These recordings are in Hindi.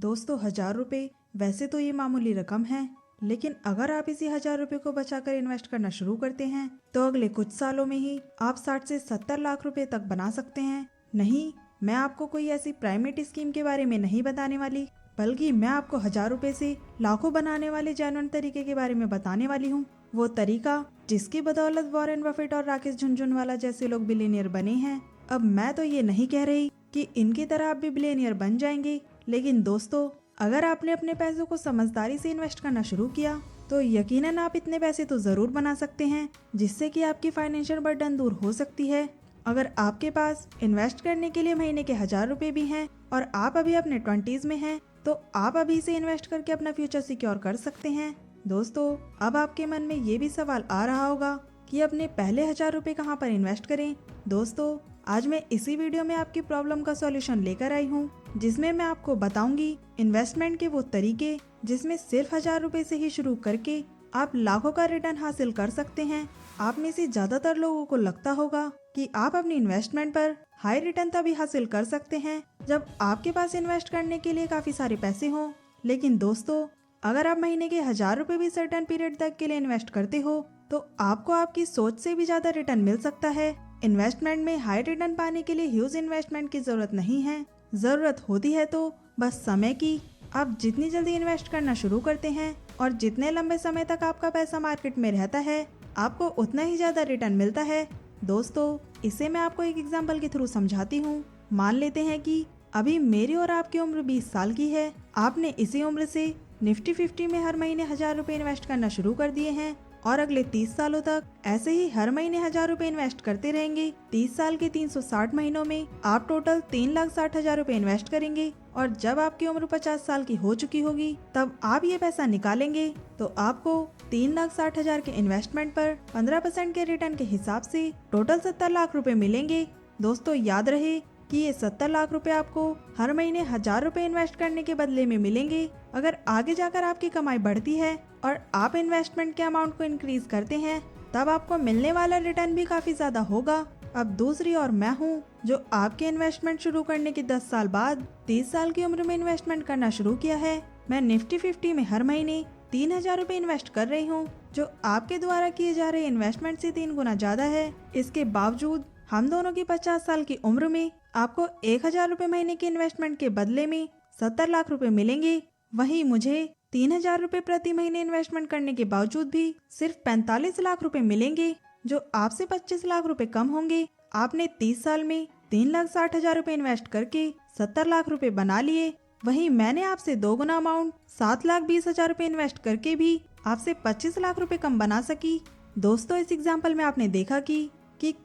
दोस्तों 1000 रुपये वैसे तो ये मामूली रकम है, लेकिन अगर आप इसी 1000 रुपये को बचाकर इन्वेस्ट करना शुरू करते हैं तो अगले कुछ सालों में ही आप 60 से 70 लाख रुपए तक बना सकते हैं। नहीं, मैं आपको कोई ऐसी प्राइवेट स्कीम के बारे में नहीं बताने वाली, बल्कि मैं आपको 1000 रुपये से लाखों बनाने वाले जेन्युइन तरीके के बारे में बताने वाली हूँ। वो तरीका जिसकी बदौलत वॉरेन बफेट और राकेश झुनझुनवाला जैसे लोग बिलियनियर बने हैं। अब मैं तो ये नहीं कह रही कि इनकी तरह आप भी बिलियनियर बन जाएंगे, लेकिन दोस्तों अगर आपने अपने पैसों को समझदारी से इन्वेस्ट करना शुरू किया तो यकीनन आप इतने पैसे तो जरूर बना सकते हैं जिससे कि आपकी फाइनेंशियल बर्डन दूर हो सकती है। अगर आपके पास इन्वेस्ट करने के लिए महीने के 1000 रुपये भी हैं और आप अभी अपने 20s में हैं तो आप अभी से इन्वेस्ट करके अपना फ्यूचर सिक्योर कर सकते हैं। दोस्तों अब आपके मन में ये भी सवाल आ रहा होगा कि अपने पहले 1000 रुपये कहाँ पर इन्वेस्ट करें। दोस्तों आज मैं इसी वीडियो में आपकी प्रॉब्लम का सॉल्यूशन लेकर आई हूँ, जिसमें मैं आपको बताऊंगी इन्वेस्टमेंट के वो तरीके जिसमें सिर्फ 1000 रुपये से ही शुरू करके आप लाखों का रिटर्न हासिल कर सकते हैं। आप में से ज्यादातर लोगों को लगता होगा कि आप अपनी इन्वेस्टमेंट पर हाई रिटर्न तभी हासिल कर सकते हैं जब आपके पास इन्वेस्ट करने के लिए काफी सारे पैसे हों, लेकिन दोस्तों अगर आप महीने के 1000 रुपये भी सर्टेन पीरियड तक के लिए इन्वेस्ट करते हो तो आपको आपकी सोच से भी ज्यादा रिटर्न मिल सकता है। इन्वेस्टमेंट में हाई रिटर्न पाने के लिए ह्यूज इन्वेस्टमेंट की जरूरत नहीं है, जरूरत होती है तो बस समय की। आप जितनी जल्दी इन्वेस्ट करना शुरू करते हैं और जितने लंबे समय तक आपका पैसा मार्केट में रहता है आपको उतना ही ज्यादा रिटर्न मिलता है। दोस्तों इसे मैं आपको एक एग्जांपल के थ्रू समझाती हूँ। मान लेते हैं कि अभी मेरी और आपकी उम्र 20 साल की है। आपने इसी उम्र से निफ्टी 50 में हर महीने 1000 रुपये इन्वेस्ट करना शुरू कर दिए हैं और अगले 30 सालों तक ऐसे ही हर महीने 1000 रुपये इन्वेस्ट करते रहेंगे। 30 साल के 360 महीनों में आप टोटल 3,60,000 रुपये इन्वेस्ट करेंगे और जब आपकी उम्र 50 साल की हो चुकी होगी तब आप ये पैसा निकालेंगे तो आपको 3,60,000 के इन्वेस्टमेंट पर 15% के रिटर्न के हिसाब से टोटल 70 लाख रुपए मिलेंगे। दोस्तों याद रहे कि ये 70 लाख रुपए आपको हर महीने 1000 रुपये इन्वेस्ट करने के बदले में मिलेंगे। अगर आगे जाकर आपकी कमाई बढ़ती है और आप इन्वेस्टमेंट के अमाउंट को इंक्रीज करते हैं तब आपको मिलने वाला रिटर्न भी काफी ज्यादा होगा। अब दूसरी ओर मैं हूँ जो आपके इन्वेस्टमेंट शुरू करने के 10 साल बाद 30 साल की उम्र में इन्वेस्टमेंट करना शुरू किया है। मैं निफ्टी 50 में हर महीने 3,000 रुपये इन्वेस्ट कर रही हूँ, जो आपके द्वारा किए जा रहे इन्वेस्टमेंट से 3 गुना ज्यादा है। इसके बावजूद हम दोनों की 50 साल की उम्र में आपको 1,000 रुपये महीने के इन्वेस्टमेंट के बदले में 70 लाख रुपए मिलेंगे। वहीं मुझे 3,000 रुपये प्रति महीने इन्वेस्टमेंट करने के बावजूद भी सिर्फ 45 लाख रुपए मिलेंगे, जो आपसे 25 लाख रुपए कम होंगे। आपने 30 साल में 3,60,000 रुपए इन्वेस्ट करके 70 लाख रुपए बना लिए। वहीं मैंने आपसे 2 गुना अमाउंट 7,20,000 रुपए इन्वेस्ट करके भी आपसे 25 लाख रुपए कम बना सकी। दोस्तों इस एग्जाम्पल में आपने देखा कि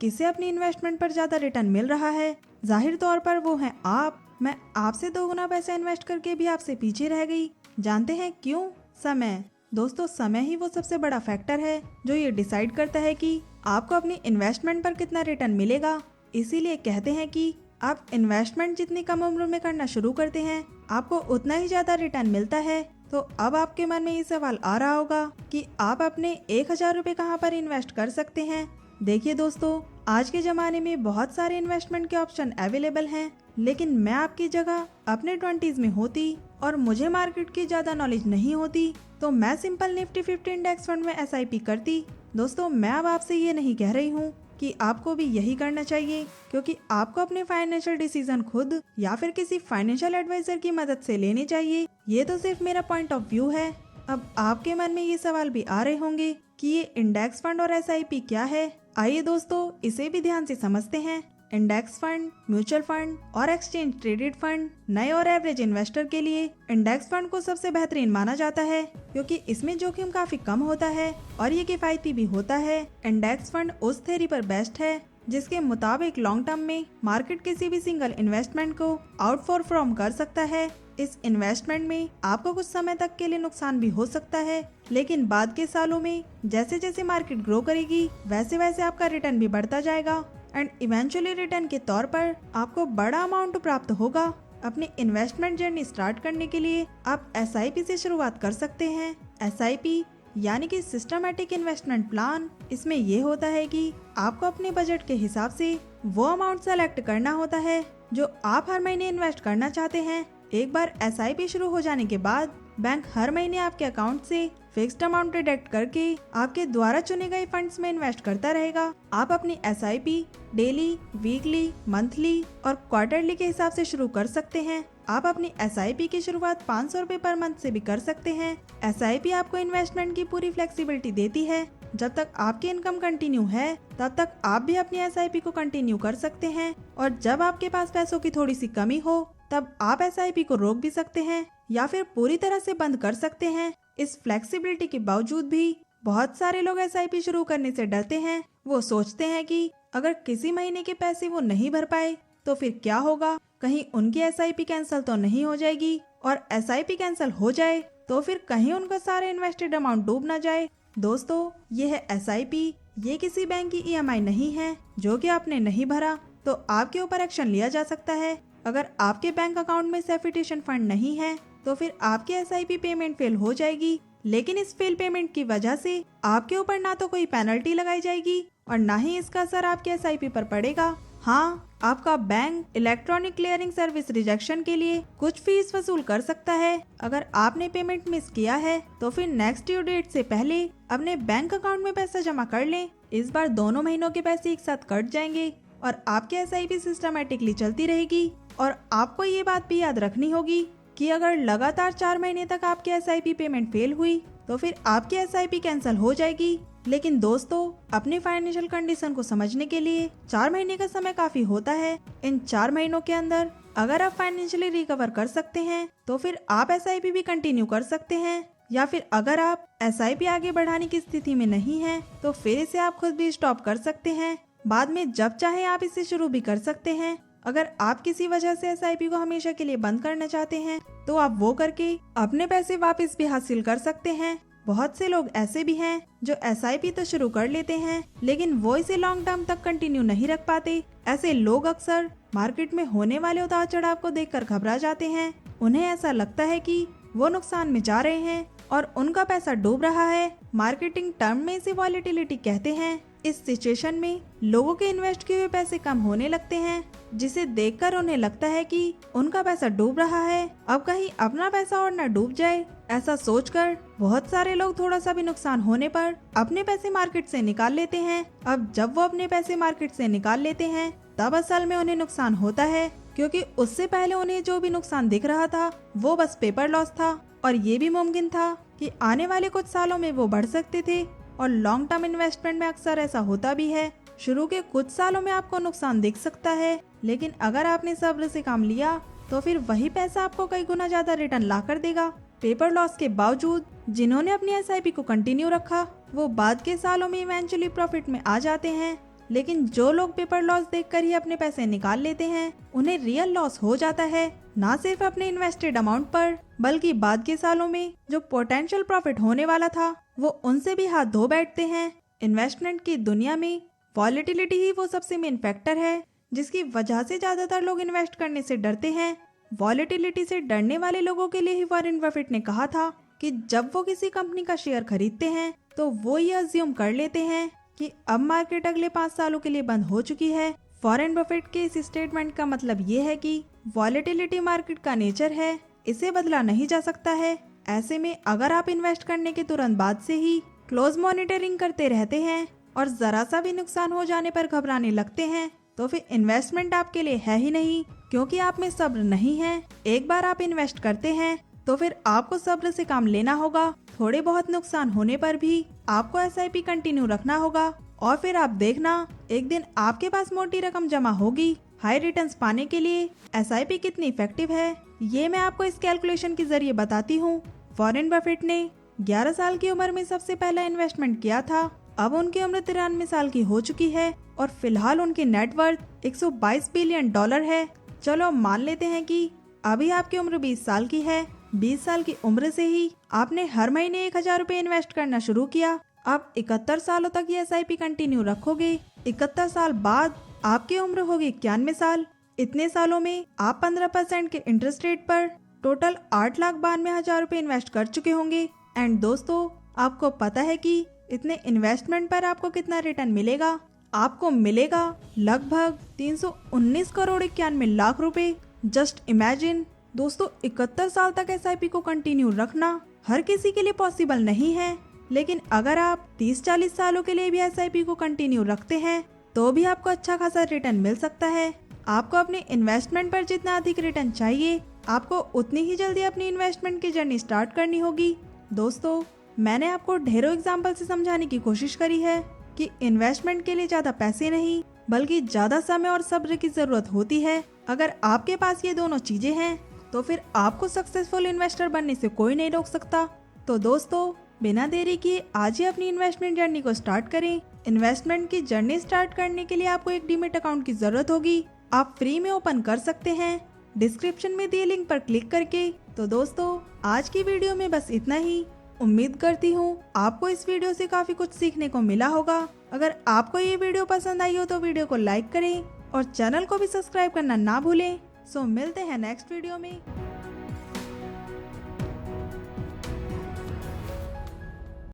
किसे अपनी इन्वेस्टमेंट पर ज्यादा रिटर्न मिल रहा है। जाहिर तौर पर वो है आप। मैं आपसे 2 गुना पैसा इन्वेस्ट करके भी आपसे पीछे रह गई। जानते हैं क्यों? समय। दोस्तों समय ही वो सबसे बड़ा फैक्टर है जो ये डिसाइड करता है कि आपको अपनी इन्वेस्टमेंट पर कितना रिटर्न मिलेगा। इसीलिए कहते हैं कि आप इन्वेस्टमेंट जितनी कम उम्र में करना शुरू करते हैं आपको उतना ही ज्यादा रिटर्न मिलता है। तो अब आपके मन में ये सवाल आ रहा होगा कि आप अपने 1,000 रुपये कहाँ पर इन्वेस्ट कर सकते हैं। देखिए दोस्तों आज के जमाने में बहुत सारे इन्वेस्टमेंट के ऑप्शन अवेलेबल हैं, लेकिन मैं आपकी जगह अपने 20s में होती और मुझे मार्केट की ज्यादा नॉलेज नहीं होती तो मैं सिंपल निफ्टी 50 इंडेक्स फंड में SIP करती। दोस्तों मैं अब आपसे ये नहीं कह रही हूँ कि आपको भी यही करना चाहिए, क्योंकि आपको अपने फाइनेंशियल डिसीजन खुद या फिर किसी फाइनेंशियल एडवाइजर की मदद से लेने चाहिए। ये तो सिर्फ मेरा पॉइंट ऑफ व्यू है। अब आपके मन में ये सवाल भी आ रहे होंगे कि ये इंडेक्स फंड और SIP क्या है। आइए दोस्तों इसे भी ध्यान से समझते हैं। इंडेक्स फंड, म्यूचुअल फंड और एक्सचेंज ट्रेडेड फंड नए और एवरेज इन्वेस्टर के लिए इंडेक्स फंड को सबसे बेहतरीन माना जाता है, क्योंकि इसमें जोखिम काफी कम होता है और ये किफायती भी होता है। इंडेक्स फंड उस थ्योरी पर बेस्ड है जिसके मुताबिक लॉन्ग टर्म में मार्केट किसी भी सिंगल इन्वेस्टमेंट को आउट परफॉर्म कर सकता है। इस इन्वेस्टमेंट में आपको कुछ समय तक के लिए नुकसान भी हो सकता है, लेकिन बाद के सालों में जैसे जैसे मार्केट ग्रो करेगी वैसे वैसे आपका रिटर्न भी बढ़ता जाएगा एंड इवेंचुअली रिटर्न के तौर पर आपको बड़ा अमाउंट प्राप्त होगा। अपनी इन्वेस्टमेंट जर्नी स्टार्ट करने के लिए आप SIP से शुरुआत कर सकते हैं। SIP यानी कि सिस्टमैटिक इन्वेस्टमेंट प्लान। इसमें ये होता है कि आपको अपने बजट के हिसाब से वो अमाउंट सेलेक्ट करना होता है जो आप हर महीने इन्वेस्ट करना चाहते हैं। एक बार SIP शुरू हो जाने के बाद बैंक हर महीने आपके अकाउंट से फिक्स्ड अमाउंट डिडक्ट करके आपके द्वारा चुने गए फंड्स में इन्वेस्ट करता रहेगा। आप अपनी SIP डेली, वीकली, मंथली और क्वार्टरली के हिसाब से शुरू कर सकते हैं। आप अपनी SIP की शुरुआत 500 रुपए पर मंथ से भी कर सकते हैं। SIP आपको इन्वेस्टमेंट की पूरी फ्लेक्सिबिलिटी देती है। जब तक आपकी इनकम कंटिन्यू है तब तक आप भी अपनी SIP को कंटिन्यू कर सकते हैं, और जब आपके पास पैसों की थोड़ी सी कमी हो तब आप SIP को रोक भी सकते हैं या फिर पूरी तरह से बंद कर सकते हैं। इस फ्लेक्सिबिलिटी के बावजूद भी बहुत सारे लोग SIP शुरू करने से डरते हैं। वो सोचते हैं कि अगर किसी महीने के पैसे वो नहीं भर पाए तो फिर क्या होगा, कहीं उनकी SIP कैंसिल तो नहीं हो जाएगी, और SIP कैंसिल हो जाए तो फिर कहीं उनका सारा इन्वेस्टेड अमाउंट डूब ना जाए। दोस्तों, ये है SIP, ये किसी बैंक की EMI नहीं है। जो कि आपने नहीं भरा तो आपके ऊपर एक्शन लिया जा सकता है। अगर आपके बैंक अकाउंट में सफिशिएंट फंड नहीं है तो फिर आपकी SIP पेमेंट फेल हो जाएगी, लेकिन इस फेल पेमेंट की वजह से आपके ऊपर ना तो कोई पेनल्टी लगाई जाएगी और ना ही इसका असर आपके SIP पर पड़ेगा। हाँ, आपका bank electronic clearing service rejection के लिए कुछ फीस वसूल कर सकता है। अगर आपने पेमेंट मिस किया है तो फिर नेक्स्ट ड्यू डेट से पहले अपने बैंक अकाउंट में पैसा जमा कर लें। इस बार दोनों महीनों के पैसे एक साथ कट जाएंगे और आपकी SIP सिस्टमेटिकली चलती रहेगी। और आपको ये बात भी याद रखनी होगी कि अगर लगातार 4 महीने तक आपकी SIP पेमेंट फेल हुई तो फिर आपकी SIP कैंसिल हो जाएगी। लेकिन दोस्तों, अपनी फाइनेंशियल कंडीशन को समझने के लिए 4 महीने का समय काफी होता है। इन 4 महीनों के अंदर अगर आप फाइनेंशियली रिकवर कर सकते हैं तो फिर आप SIP भी कंटिन्यू कर सकते हैं, या फिर अगर आप SIP आगे बढ़ाने की स्थिति में नहीं है तो फिर इसे आप खुद भी स्टॉप कर सकते हैं। बाद में जब चाहे आप इसे शुरू भी कर सकते हैं। अगर आप किसी वजह से SIP को हमेशा के लिए बंद करना चाहते हैं तो आप वो करके अपने पैसे वापस भी हासिल कर सकते हैं। बहुत से लोग ऐसे भी हैं जो SIP तो शुरू कर लेते हैं लेकिन वो इसे लॉन्ग टर्म तक कंटिन्यू नहीं रख पाते। ऐसे लोग अक्सर मार्केट में होने वाले उतार चढ़ाव को देखकर घबरा जाते हैं। उन्हें ऐसा लगता है कि वो नुकसान में जा रहे हैं और उनका पैसा डूब रहा है। मार्केटिंग टर्म में इसे वॉलेटिलिटी कहते हैं। इस सिचुएशन में लोगों के इन्वेस्ट किए हुए पैसे कम होने लगते हैं, जिसे देखकर उन्हें लगता है कि उनका पैसा डूब रहा है, अब कहीं अपना पैसा और न डूब जाए। ऐसा सोचकर बहुत सारे लोग थोड़ा सा भी नुकसान होने पर अपने पैसे मार्केट से निकाल लेते हैं। अब जब वो अपने पैसे मार्केट से निकाल लेते हैं तब असल में उन्हें नुकसान होता है, क्योंकि उससे पहले उन्हें जो भी नुकसान दिख रहा था वो बस पेपर लॉस था, और ये भी मुमकिन था कि आने वाले कुछ सालों में वो बढ़ सकते थे। और लॉन्ग टर्म इन्वेस्टमेंट में अक्सर ऐसा होता भी है। शुरू के कुछ सालों में आपको नुकसान दिख सकता है, लेकिन अगर आपने सब्र से काम लिया तो फिर वही पैसा आपको कई गुना ज्यादा रिटर्न ला कर देगा। पेपर लॉस के बावजूद जिन्होंने अपनी SIP को कंटिन्यू रखा वो बाद के सालों में इवेंचुअली प्रॉफिट में आ जाते हैं, लेकिन जो लोग पेपर लॉस देखकर ही अपने पैसे निकाल लेते हैं उन्हें रियल लॉस हो जाता है, ना सिर्फ अपने इन्वेस्टेड अमाउंट पर बल्कि बाद के सालों में जो पोटेंशियल प्रॉफिट होने वाला था वो उनसे भी हाथ धो बैठते हैं। इन्वेस्टमेंट की दुनिया में वॉलेटिलिटी ही वो सबसे मेन फैक्टर है जिसकी वजह से ज्यादातर लोग इन्वेस्ट करने से डरते हैं। वॉलेटिलिटी से डरने वाले लोगों के लिए ही वॉरेन बफेट ने कहा था कि जब वो किसी कंपनी का शेयर खरीदते हैं तो वो ये अज्यूम कर लेते हैं कि अब मार्केट अगले 5 सालों के लिए बंद हो चुकी है। वॉरेन बफेट के इस स्टेटमेंट का मतलब ये है कि वॉलेटिलिटी मार्केट का नेचर है, इसे बदला नहीं जा सकता है। ऐसे में अगर आप इन्वेस्ट करने के तुरंत बाद से ही क्लोज मॉनिटरिंग करते रहते हैं और जरा सा भी नुकसान हो जाने पर घबराने लगते हैं तो फिर इन्वेस्टमेंट आपके लिए है ही नहीं, क्योंकि आप में सब्र नहीं है। एक बार आप इन्वेस्ट करते हैं तो फिर आपको सब्र से काम लेना होगा। थोड़े बहुत नुकसान होने पर भी आपको SIP कंटिन्यू रखना होगा और फिर आप देखना एक दिन आपके पास मोटी रकम जमा होगी। हाई रिटर्न्स पाने के लिए SIP कितनी इफेक्टिव है ये मैं आपको इस कैलकुलेशन के जरिए बताती हूँ। वॉरेन बफेट ने 11 साल की उम्र में सबसे पहला इन्वेस्टमेंट किया था। अब उनकी उम्र 93 साल की हो चुकी है और फिलहाल उनकी नेटवर्थ $122 बिलियन है। चलो मान लेते हैं कि अभी आपकी उम्र 20 साल की है। 20 साल की उम्र से ही आपने हर महीने 1000 रुपए इन्वेस्ट करना शुरू किया। अब 71 सालों तक ये SIP कंटिन्यू रखोगे। 71 साल बाद आपकी उम्र होगी 91 साल। इतने सालों में आप 15% के इंटरेस्ट रेट पर टोटल 8,92,000 रुपए इन्वेस्ट कर चुके होंगे। एंड दोस्तों, आपको पता है कि इतने इन्वेस्टमेंट पर आपको कितना रिटर्न मिलेगा? आपको मिलेगा लगभग 319 करोड़ 91 लाख रुपए। जस्ट इमेजिन, दोस्तों 71 साल तक SIP को कंटिन्यू रखना हर किसी के लिए पॉसिबल नहीं है, लेकिन अगर आप 30-40 सालों के लिए भी SIP को कंटिन्यू रखते हैं तो भी आपको अच्छा खासा रिटर्न मिल सकता है। आपको अपने इन्वेस्टमेंट पर जितना अधिक रिटर्न चाहिए, आपको उतनी ही जल्दी अपनी इन्वेस्टमेंट की जर्नी स्टार्ट करनी होगी। दोस्तों मैंने आपको ढेरों एग्जाम्पल से समझाने की कोशिश करी है कि इन्वेस्टमेंट के लिए ज्यादा पैसे नहीं बल्कि ज्यादा समय और सब्र की जरूरत होती है। अगर आपके पास ये दोनों चीजें हैं तो फिर आपको सक्सेसफुल इन्वेस्टर बनने से कोई नहीं रोक सकता। तो दोस्तों बिना देरी किए आज ही अपनी इन्वेस्टमेंट जर्नी को स्टार्ट करें। इन्वेस्टमेंट की जर्नी स्टार्ट करने के लिए आपको एक डीमैट अकाउंट की जरूरत होगी। आप फ्री में ओपन कर सकते हैं डिस्क्रिप्शन में दिए लिंक पर क्लिक करके। तो दोस्तों आज की वीडियो में बस इतना ही। उम्मीद करती हूँ आपको इस वीडियो से काफी कुछ सीखने को मिला होगा। अगर आपको ये वीडियो पसंद आई हो तो वीडियो को लाइक करें और चैनल को भी सब्सक्राइब करना ना भूलें। सो मिलते हैं नेक्स्ट वीडियो में।